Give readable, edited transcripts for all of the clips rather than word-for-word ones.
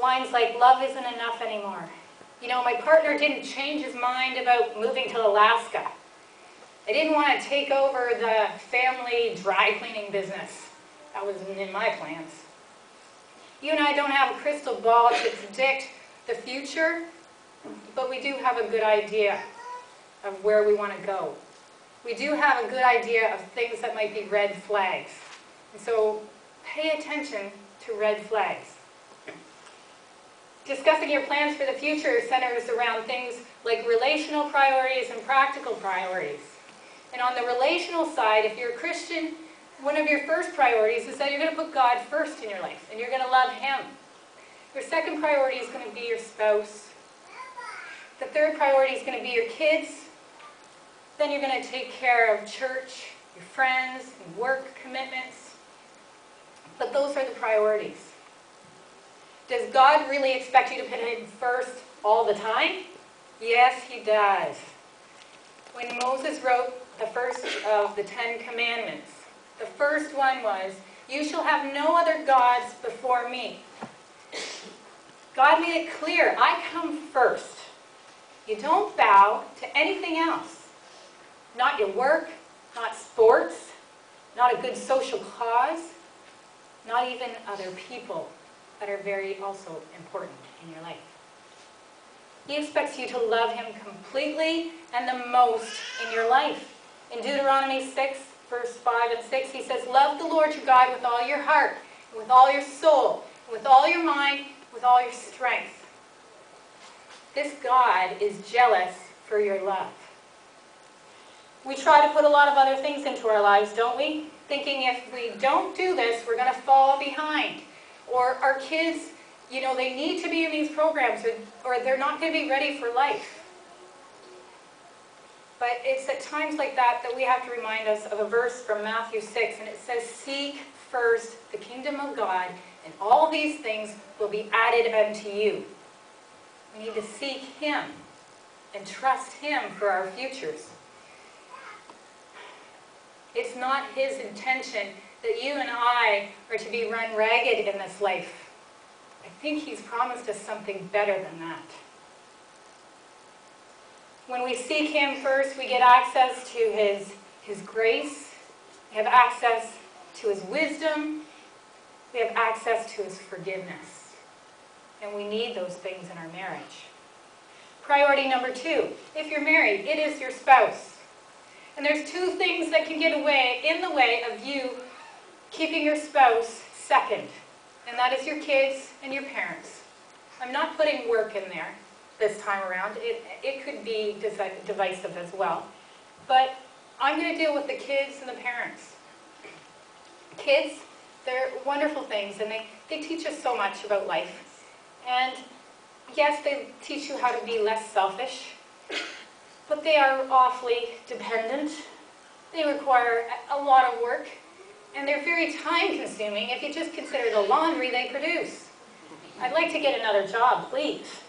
Lines like, love isn't enough anymore. You know, my partner didn't change his mind about moving to Alaska. I didn't want to take over the family dry cleaning business. That wasn't in my plans. You and I don't have a crystal ball to predict the future, but we do have a good idea of where we want to go. We do have a good idea of things that might be red flags. And so pay attention to red flags. Discussing your plans for the future centers around things like relational priorities and practical priorities. And on the relational side, if you're a Christian, one of your first priorities is that you're going to put God first in your life, and you're going to love Him. Your second priority is going to be your spouse. The third priority is going to be your kids. Then you're going to take care of church, your friends, and work commitments. But those are the priorities. Does God really expect you to put Him first all the time? Yes, He does. When Moses wrote the first of the 10 Commandments, the first one was, "You shall have no other gods before me." God made it clear, I come first. You don't bow to anything else. Not your work, not sports, not a good social cause, not even other people that are very also important in your life. He expects you to love Him completely and the most in your life. In Deuteronomy 6, verse 5 and 6, He says, "Love the Lord your God with all your heart, and with all your soul, and with all your mind, and with all your strength." This God is jealous for your love. We try to put a lot of other things into our lives, don't we? Thinking if we don't do this, we're going to fall behind. Or our kids, you know, they need to be in these programs, or they're not going to be ready for life. But it's at times like that that we have to remind us of a verse from Matthew 6, and it says, "Seek first the kingdom of God, and all these things will be added unto you." We need to seek Him and trust Him for our futures. It's not His intention that you and I are to be run ragged in this life. I think He's promised us something better than that. When we seek Him first, we get access to His grace. We have access to His wisdom. We have access to His forgiveness. And we need those things in our marriage. Priority number 2. If you're married, it is your spouse. And there's 2 things that can get in the way of you keeping your spouse second. And that is your kids and your parents. I'm not putting work in there this time around. It could be divisive as well. But I'm going to deal with the kids and the parents. Kids, they're wonderful things, and they teach us so much about life. And yes, they teach you how to be less selfish, but they are awfully dependent. They require a lot of work, and they're very time-consuming if you just consider the laundry they produce. I'd like to get another job, please.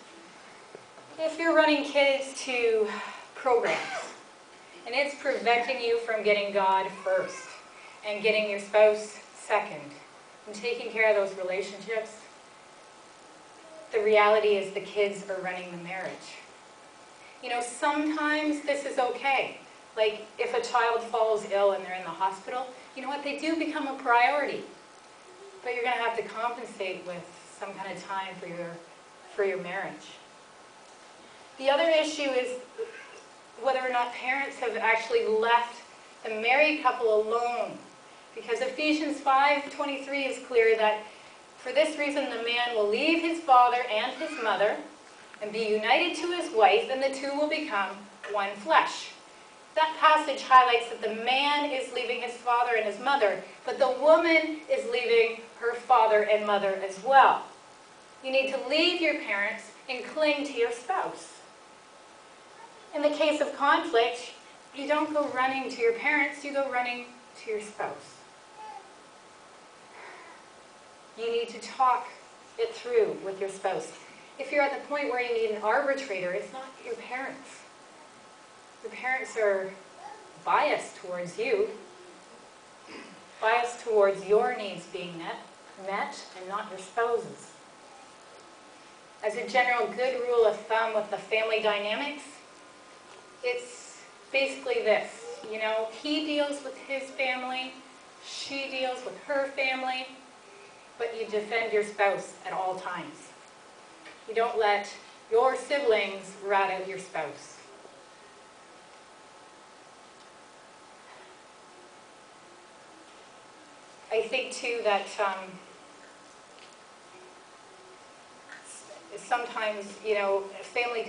If you're running kids to programs, and it's preventing you from getting God first, and getting your spouse second, and taking care of those relationships, the reality is the kids are running the marriage. You know, sometimes this is okay. Like if a child falls ill and they're in the hospital, you know what, they do become a priority. But you're going to have to compensate with some kind of time for your marriage. The other issue is whether or not parents have actually left the married couple alone. Because Ephesians 5:23 is clear that for this reason the man will leave his father and his mother and be united to his wife, and the two will become one flesh. That passage highlights that the man is leaving his father and his mother, but the woman is leaving her father and mother as well. You need to leave your parents and cling to your spouse. In the case of conflict, you don't go running to your parents, you go running to your spouse. You need to talk it through with your spouse. If you're at the point where you need an arbitrator, it's not your parents. Your parents are biased towards you, biased towards your needs being met, and not your spouse's. as a general good rule of thumb with the family dynamics, it's basically this. You know, he deals with his family, she deals with her family, but you defend your spouse at all times. You don't let your siblings rat out your spouse. I think too that sometimes, you know, family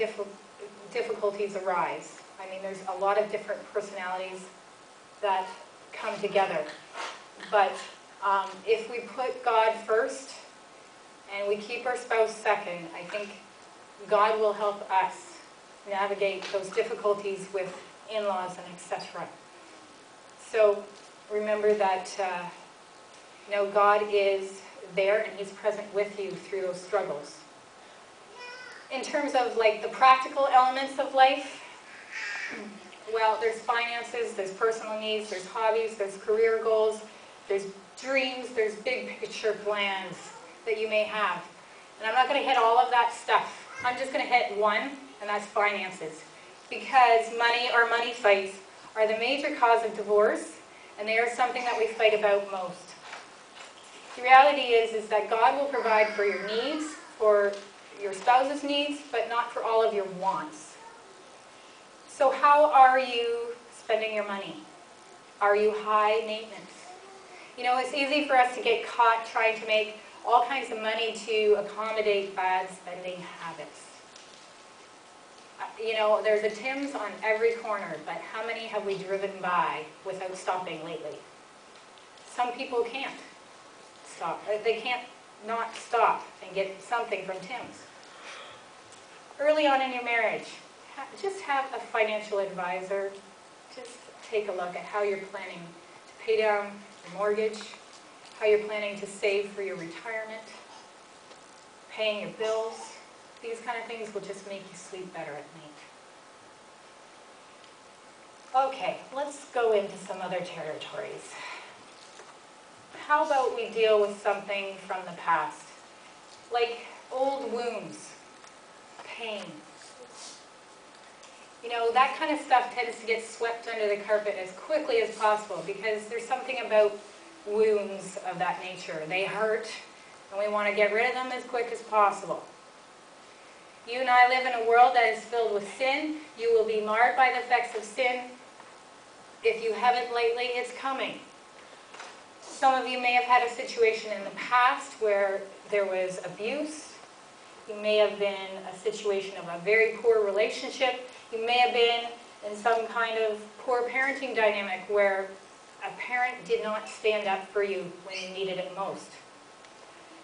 difficulties arise. I mean, there's a lot of different personalities that come together. But if we put God first and we keep our spouse second, I think God will help us navigate those difficulties with in-laws and etc. So remember that you know, God is there and He's present with you through those struggles. In terms of like the practical elements of life, well, there's finances, there's personal needs, there's hobbies, there's career goals, there's dreams, there's big picture plans that you may have. And I'm not going to hit all of that stuff. I'm just going to hit one, and that's finances. Because money or money fights are the major cause of divorce, and they are something that we fight about most. The reality is that God will provide for your needs, for your spouse's needs, but not for all of your wants. So how are you spending your money? Are you high maintenance? You know, it's easy for us to get caught trying to make all kinds of money to accommodate bad spending habits. You know, there's a Tim's on every corner, but how many have we driven by without stopping lately? Some people can't stop. They can't not stop and get something from Tim's. Early on in your marriage, just have a financial advisor. Just take a look at how you're planning to pay down your mortgage, how you're planning to save for your retirement, paying your bills. These kind of things will just make you sleep better at night. Okay, let's go into some other territories. How about we deal with something from the past, like old wounds, pain. You know, that kind of stuff tends to get swept under the carpet as quickly as possible because there's something about wounds of that nature. They hurt, and we want to get rid of them as quick as possible. You and I live in a world that is filled with sin. You will be marred by the effects of sin. If you haven't lately, it's coming. Some of you may have had a situation in the past where there was abuse. You may have been a situation of a very poor relationship. You may have been in some kind of poor parenting dynamic where a parent did not stand up for you when you needed it most.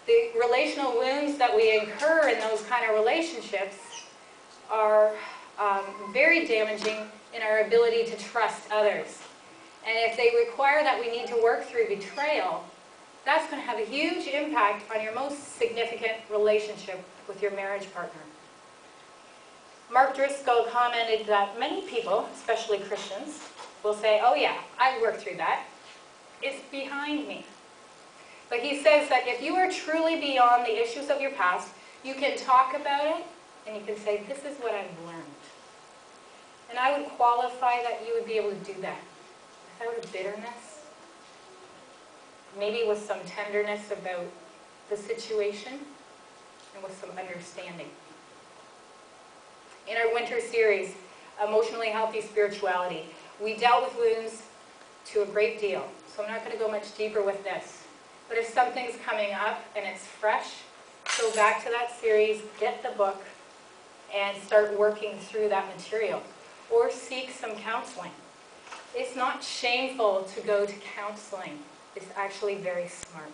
The relational wounds that we incur in those kind of relationships are very damaging in our ability to trust others. And if they require that we need to work through betrayal, that's going to have a huge impact on your most significant relationship with your marriage partner. Mark Driscoll commented that many people, especially Christians, will say, oh yeah, I worked through that. It's behind me. But he says that if you are truly beyond the issues of your past, you can talk about it and you can say, this is what I've learned. And I would qualify that you would be able to do that without a bitterness, maybe with some tenderness about the situation and with some understanding. In our winter series, Emotionally Healthy Spirituality, we dealt with wounds to a great deal. So I'm not going to go much deeper with this. But if something's coming up and it's fresh, go back to that series, get the book, and start working through that material. Or seek some counseling. It's not shameful to go to counseling. It's actually very smart.